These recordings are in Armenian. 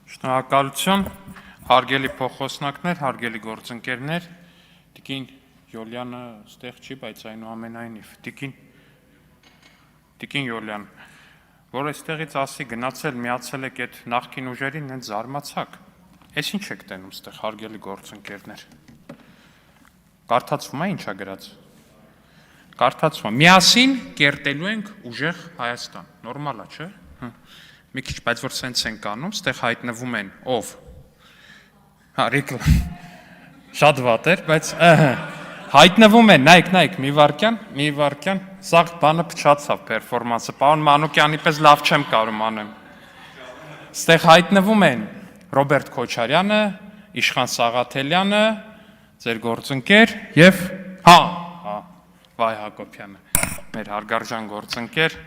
Շնորհակալություն, հարգելի փոխոսնակներ, հարգելի գործընկերներ, Տիկին Յոլյանը ստեղ չի, բայց այնուամենայնիվ, Տիկին Յոլյան, որ այստեղից ասի գնացել, միացել եք այդ նախկին ուժերին, հենց զարմացաք, ես ինչ եք տենում ստեղ, հարգելի գործընկերներ, կարդացվում է ինչա գրած, կարդացվում է, միասին կերտելու ենք ուժեղ Հայաստան, նորմալ է, չէ՞։ Մի քիչ, բայց որ սենց ենք անում, ստեղ հայտնվում են ով, շատ վատ էր, բայց հայտնվում են, նայք, մի վարկյան, սաղ բանը փչացավ պերֆորմանսը, պարոն Մանուկյանի պես լավ չեմ կարում անեմ, ստեղ հայտնվում են Ռոբերտ Քոչարյանը, Իշխան Սաղաթելյանը, ձեր գործընկեր և Վայ Հակոբյանը, մեր հարգարժան գործընկեր,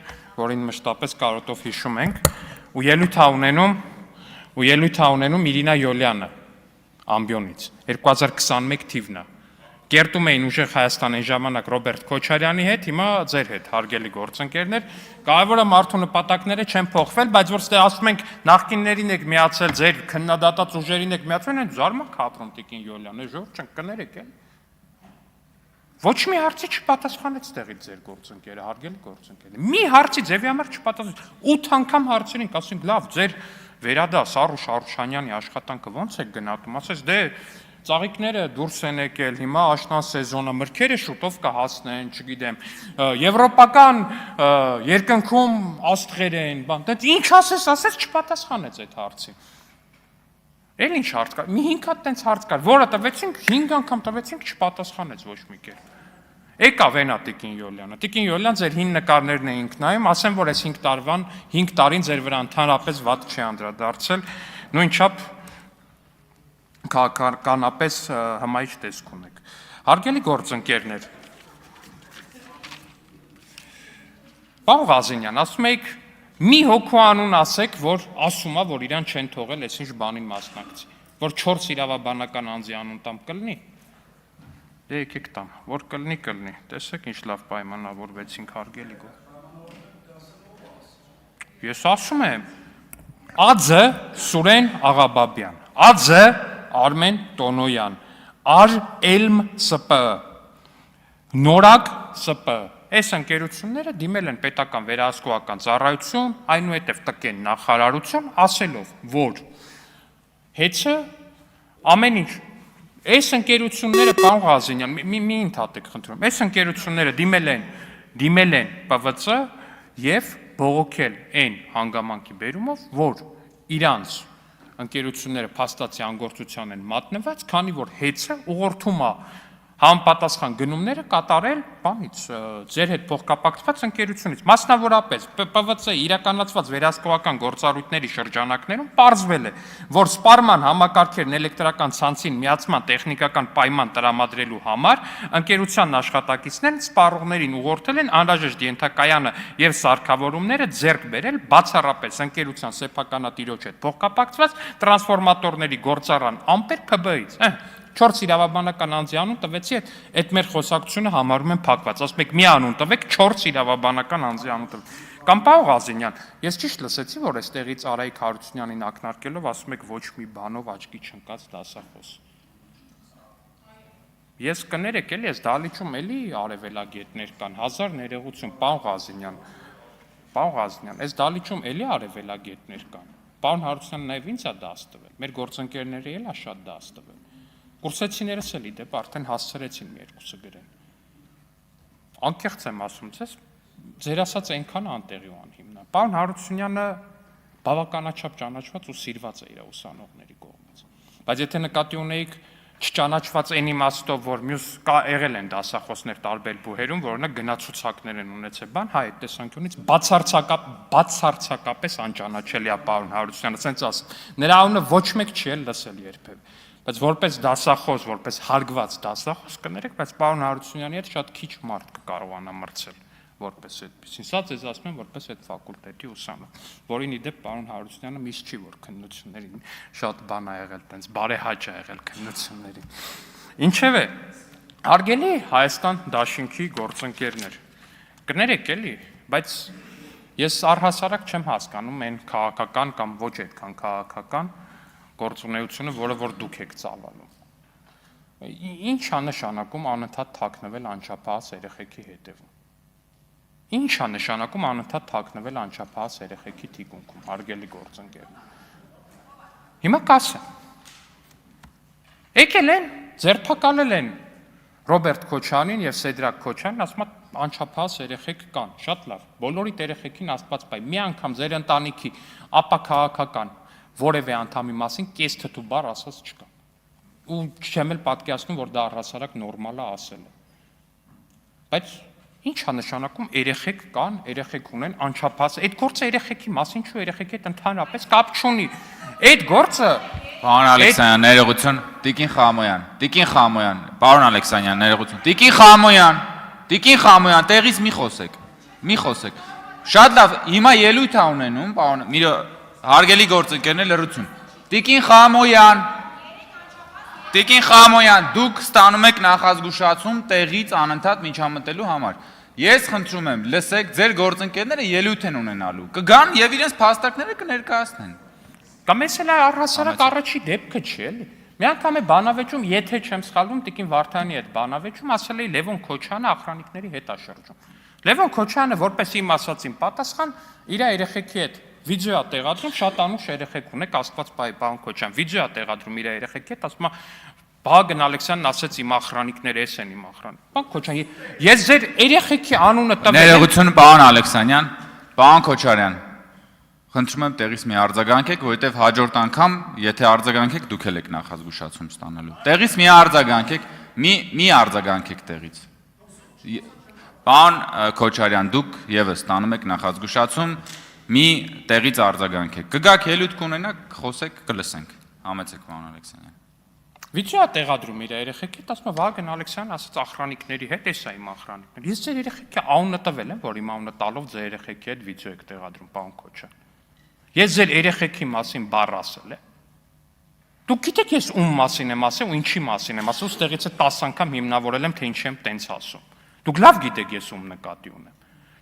որին մշտապես կարոտով հիշում ենք, ու ելույթ է ունենում Իրինա Յոլյանը, ամբյոնից, 2021 թիվն է, կերտում էին ուժեղ Հայաստան այն ժամանակ Ռոբերտ Քոչարյանի հետ, հիմա ձեր հետ, հարգելի գործընկերներ, կարևորը մարդու նպատակները չեն փոխվել, բայց որ ստե ասում ենք նախկիններին եք միացել, ձեր քննադատած ուժերին եք միացել, են զարմանք ապրում Տիկին Յոլյան, ժողովուրդ չենք կներեք էլ։ Ոչ մի հարցի չպատասխանեց տեղից ձեր գործընկերը, հարգելի գործընկերներ։ Մի հարցի ձևի համար չպատասխանեց։ 8 անգամ հարցերին, ասենք լավ, ձեր վերադաս Սարուշ Արուշանյանի աշխատանքը ո՞նց է գնահատում, ասես դե ծաղիկները դուրս են եկել, հիմա աշնան սեզոնը, մրգերը շուտով կհասնեն, չգիտեմ, եվրոպական երկնքում աստղեր են, բան, դա ինչ ասես չպատասխանեց այդ հարցին։ Էլ ինչ հարց կար, մի 5 հատ տենց հարց կար, որը տվեցինք, 5 անգամ տվեցինք, չպատասխանեց ոչ մի կերպ։ Եկավ էնա Տիկին Յոլյանը, Տիկին Յոլյան ձեր հին նկարներն էինք նայում, ասեմ, որ այս 5 տարին ձեր վրա ընդհանրապես վատ չի անդրադարձել, նույնչափ քաղաքականապես հմայիչ տեսք ունեք։ Հարգելի գործընկերներ, պարոն Ղազենյան, ասում եք, մի հոգու անուն ասեք, որ ասում է, որ իրան չեն թողել այս ինչ բանին մասնակցի, որ 4 իրավաբանական անձի անուն տամ կլինի, դե եկեք տամ, որ կլինի, տեսեք ինչ լավ պայմանավորվեցինք հարգելի գո։ Ես ասում եմ, Ա.Ծ. Սուրեն Աղաբաբյան, Ա.Ծ. Արմեն Տոնոյան, Ար.Էլմ Ս.Պ. Նորակ Ս.Պ. Այս ընկերությունները դիմել են պետական վերահսկողական ծառայություն, այնուհետև տկեն նախարարություն, ասելով, որ հեծը ամեն ինչ, այս ընկերությունները, պարոն Ղազենյան, մի ընդհատեք խնդրում, այս ընկերությունները դիմել են ՊՎԾ և բողոքել այն հանգամանքի բերումով, որ իրանց ընկերությունները փաստացի անգործության են մատնված, քանի որ հեծը ուղղորդում է համապատասխան գնումները կատարել բանից, ձեր հետ փոխկապակցված ընկերությունից, մասնավորապես ՊՎԾ իրականացված վերահսկողական գործառույթների շրջանակներում պարզվել է, որ սպառման համակարգերն էլեկտրական ցանցին միացման տեխնիկական պայման տրամադրելու համար ընկերության աշխատակիցներն սպառողներին ուղղորդել են անհրաժեշտ ենթակայանը և սարքավորումները ձեռք բերել բացառապես ընկերության սեփականատիրոջ հետ փոխկապակցված տրանսֆորմատորների գործառան ամպեր ՓԲ-ից։ 4 իրավաբանական անձի անուն տվեցի, այդ մեր խոսակցությունը համարում են փակված, ասում եք մի անուն տվեք, 4 իրավաբանական անձի անուն տվեք։ Կամ պարոն Ղազենյան, ես ճիշտ լսեցի, որ այստեղից Արայիկ Հարությունյանին ակնարկելով ասում եք ոչ մի բանով աչքի չընկած դասախոս։ Ես կներեք էլի, ես դալիճում էլի արևելագետներ կան, 1000 ներողություն, պարոն Ղազենյան, այս դալիճում էլի արևելագետներ կան, պարոն Հարությունյանը նաև ինձ է դաս տվել, մեր գործընկերները էլ է շատ դաս տվել։ Կուրսեցիներս էլ իդեպ արդեն հասցրեցին մի երկուսը գրեն։ Անկեղծ եմ ասում, ձեր ասած այնքան անտեղի ու անհիմն է։ Պարոն Հարությունյանը բավականաչափ ճանաչված ու սիրված է իր ուսանողների կողմից։ Բայց եթե նկատի ունեիք չճանաչված այն իմաստով, որ մյուս եղել են դասախոսներ տարբեր բուհերում, որ օրինակ գնացուցակներ են ունեցել, բան, հայ այդ տեսանկյունից բացարձակապես անճանաչելի է պարոն Հարությունյանը, ասենց ասեմ, նրա անունը ոչ մեկ չի էլ լսել երբևէ։ Բայց որպես դասախոս, որպես հարգված դասախոս կներեք, բայց պարոն Հարությունյանի հետ շատ քիչ մարդ կկարողանա մրցել որպես այդպեսին։ Սա ձեզ ասում եմ որպես այդ ֆակուլտետի ուսանող, որին իդեպ պարոն Հարությունյանը միշտ չի, որ քննություններին շատ բան ա եղել, տենց բարեհաճ ա եղել քննություններին։ Ինչևէ, հարգելի Հայաստան դաշինքի գործընկերներ, կներեք էլի, բայց Ես առհասարակ չեմ հասկանում այն քաղաքական կամ ոչ այդքան քաղաքական գործունեությունը, որը որ դուք եք ծավալում։ Ինչ է նշանակում անընդհատ թաքնվել անչափահաս երեխեքի հետևում։ Ինչ է նշանակում անընդհատ թաքնվել անչափահաս երեխեքի թիկունքում, հարգելի գործընկերներ։ Հիմա կասեմ։ Եկել են, ձերբակալել են Ռոբերտ Քոչարյանին եւ Սեդրակ Քոչարյանին, ասում են անչափահաս երեխեք կան, շատ լավ։ Բոլորիդ երեխեքին Աստված բայ։ Մի անգամ ձեր ընտանիքի ապաքաղաքական որևէ անդամի մասին կես թթու բառ ասած չկա։ Ու չեմ էլ պատկերացնում, որ դա առհասարակ նորմալ է ասել։ Բայց ինչ է նշանակում երեխեք կան, երեխեք ունեն անչափահաս։ Այդ գործը երեխեքի մասին չէ, երեխեքի հետ ընդհանրապես կապ չունի։ Այդ գործը Պարոն Ալեքսանյան, ներողություն, Տիկին Խամոյան, պարոն Ալեքսանյան, ներողություն, Տիկին Խամոյան, տեղից մի խոսեք, շատ լավ, հիմա ելույթ է ունենում, պարոն, հարգելի գործընկերներ լրություն, Տիկին Խամոյան, դուք ստանում եք նախազգուշացում տեղից անընդհատ միջամտելու համար, ես խնդրում եմ, լսեք, ձեր գործընկերները ելույթ են ունենալու, կգան և իրենց փաստարկները կներկայացնեն։ Կամ ես էլ առհասարակ առաջի դեպքը չի էլի։ Մի անգամ է բանավեճում, եթե չեմ սխալվում, Տիկին Վարդանի հետ բանավեճում ասել էի Լևոն Քոչյանը ախրանիկների հետ է շրջում։ Լևոն Քոչյանը որպես իմ ասածին պատասխան իր երեխեքի հետ վիդեո է տեղադրում, շատ անուշ երեխեք ունեք, Աստված բայ, պարոն Քոչյան, վիդեո է տեղադրում իր երեխեքի հետ, ասում է Վահագն Ալեքսյանն ասեց իմ ախրանիկները էս են իմ ախրանիկ։ Պարոն Քոչյան, ես ձեր երեխեքի անունը տվել եմ։ Ներողություն, պարոն Ալեքսանյան, պարոն Քոչարյան, խնդրում եմ տեղից մի արձագանքեք, որովհետև հաջորդ անգամ, եթե արձագանքեք, դուք էլ եք նախազգուշացում ստանալու։ Տեղից մի արձագանքեք, մի արձագանքեք տեղից։ Պարոն Քոչարյան, դուք եւս ստանում եք նախազգուշացում, մի տեղից արձագանքեք։ Կգաք ելույթ կունենաք, խոսեք, կլսենք։ Համեցեք, պարոն Ալեքսանյան։ Վիդեո տեղադրում իր երեխեքի, ասում է Վահագն Ալեքսյանն ասաց ախրանիկների հետ, էս է իմ ախրանիկները։ Ես ձեր երեխեքի անունը տվել եմ, որ իմ անունը տալով ձեր երեխեքի հետ վիդեո եք տեղադրում, պարոն Քոչյան։ Ես ձեր երեխեքի մասին բառ ասել եմ։ Դուք գիտեք ես ում մասին եմ ասել ու ինչի մասին եմ ասել, ուստեղից է 10 անգամ հիմնավորել եմ, թե ինչի եմ տենց ասում։ Դուք լավ գիտեք ես ում նկատի ունեմ։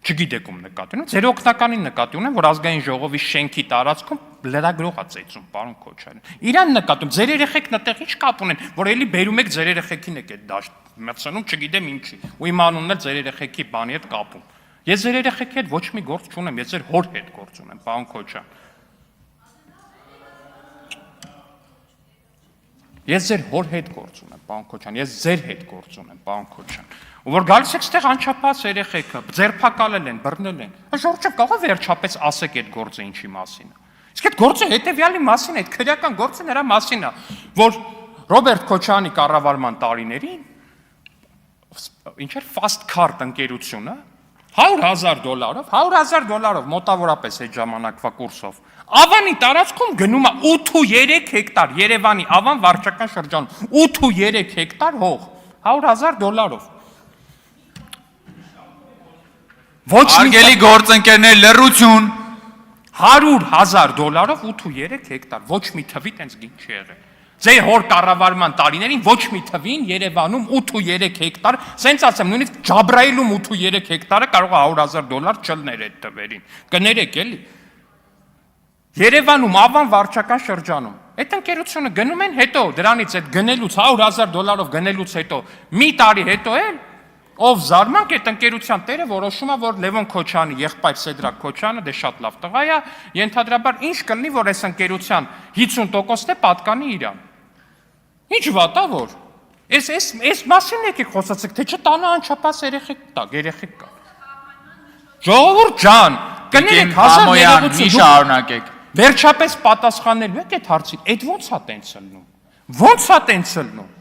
Չգիտեք ում նկատի ունեմ, ձեր օգնականին նկատի ունեմ, որ ազգային ժողովի շենքի տարածքում լրագրող է ծեծում, պարոն Քոչարյան։ Իրան նկատում, ձեր երեխեքն այդտեղ ինչ կապ ունեն, որ էլի բերում եք ձեր երեխեքին եք այդ դաշտ մտցնում, չգիտեմ ինչի։ Ու իմ անունն էլ ձեր երեխեքի բանի հետ կապում։ Ես ձեր երեխեքի հետ ոչ մի գործ չունեմ, ես ձեր հոր հետ գործ ունեմ, պարոն Քոչյան։ Ես ձեր հոր հետ գործ ունեմ, պարոն Քոչյան, ես ձեր հետ գործ ունեմ, պարոն Քոչյան։ Ու որ գալիս եք ստեղ անչափահաս երեխեքը, ձերբակալել են, բռնել են։ Ժողովուրդ կարող է վերջապես ասեք այդ գործը ինչի մասին է։ Իսկ այդ գործը հետևյալի մասին է, այդ քրեական գործը նրա մասին է, որ Ռոբերտ Քոչարյանի կառավարման տարիներին ինչ էր Fast Card ընկերությունը $100,000 մոտավորապես այդ ժամանակվա կուրսով Ավանի տարածքում գնում է 8.3 հեկտար Երևանի Ավան վարչական շրջանում 8.3 հեկտար հող $100,000 Արգելի գործընկերներ լրություն $100,000 8.3 հեկտար ոչ մի թվի տենց գին չի եղել Ձեր հոր կառավարման տարիներին ոչ մի թվին Երևանում 8.3 հեկտար, սենց ասեմ, նույնիսկ Ջաբրայիլում 8.3 հեկտարը կարող է $100,000 չլներ այդ թվերին։ Կներեք էլի։ Երևանում Ավան վարչական շրջանում։ Այդ ընկերությունը գնում են հետո դրանից այդ գնելուց $100,000 գնելուց հետո մի տարի հետո էլ ով զարմանք այդ ընկերության տերը որոշում է որ Լևոն Քոչյանի եղբայր Սեդրակ Քոչյանը դե շատ լավ տղա է, ենթադրաբար ինչ կլինի որ այս ընկերության 50%-ն է պատկանի իրան։ Ինչ վատ է որ։ Այս մասին եկեք խոսացեք, թե չտանը անչափահաս երեխեք կա։ Ժողովուրդ ջան, կներեք հազար ներողություն։ Մի շարունակեք։ Վերջապես պատասխանելու եք այդ հարցին։ Այդ ո՞նց է տենց ելնում։ Ո՞նց է տենց ելնում։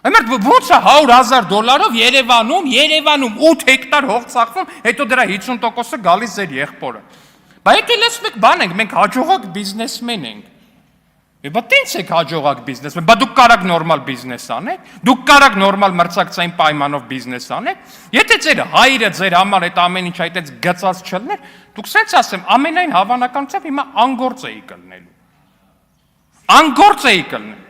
Ամենը ո՞նց է $100,000-ով Երևանում 8 հեկտար հող ծախվում, հետո դրա 50%-ը գալիս ձեր եղբորը։ Բայց եկել ես մեկ բան ենք, մենք հաջողակ բիզնեսմեն ենք։ Բա տենց եք հաջողակ բիզնեսմեն, բա դուք կարաք նորմալ բիզնես անեք, դուք կարաք նորմալ մրցակցային պայմանով բիզնես անեք, եթե ձեր հայրը ձեր համար այդ ամեն ինչ այդպես գծած չլներ, դուք սենց ասեմ, ամենայն հավանականությամբ հիմա անգործ էի կլնելու։ Անգործ էի կլնել։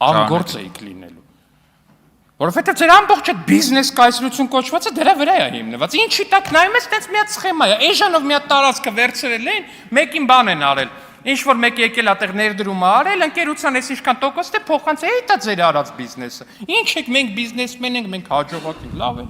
Անգործ էիք լինելու։ Որովհետև ձեր ամբողջ այդ բիզնես կայսրություն կոչվածը դրա վրա է հիմնված։ Ինչի տակ նայում ես, տենց մի հատ սխեմա է։ Էժանով մի հատ տարածքը վերցրել են, մեկին բան են արել։ Ինչ որ մեկը եկել է այդտեղ ներդրում արել, ընկերության էս ինչքան տոկոս դե փոխանց է դա ձեր արած բիզնեսը։ Ինչ եք մենք բիզնեսմեն ենք, մենք հաջողակ ենք, լավ է։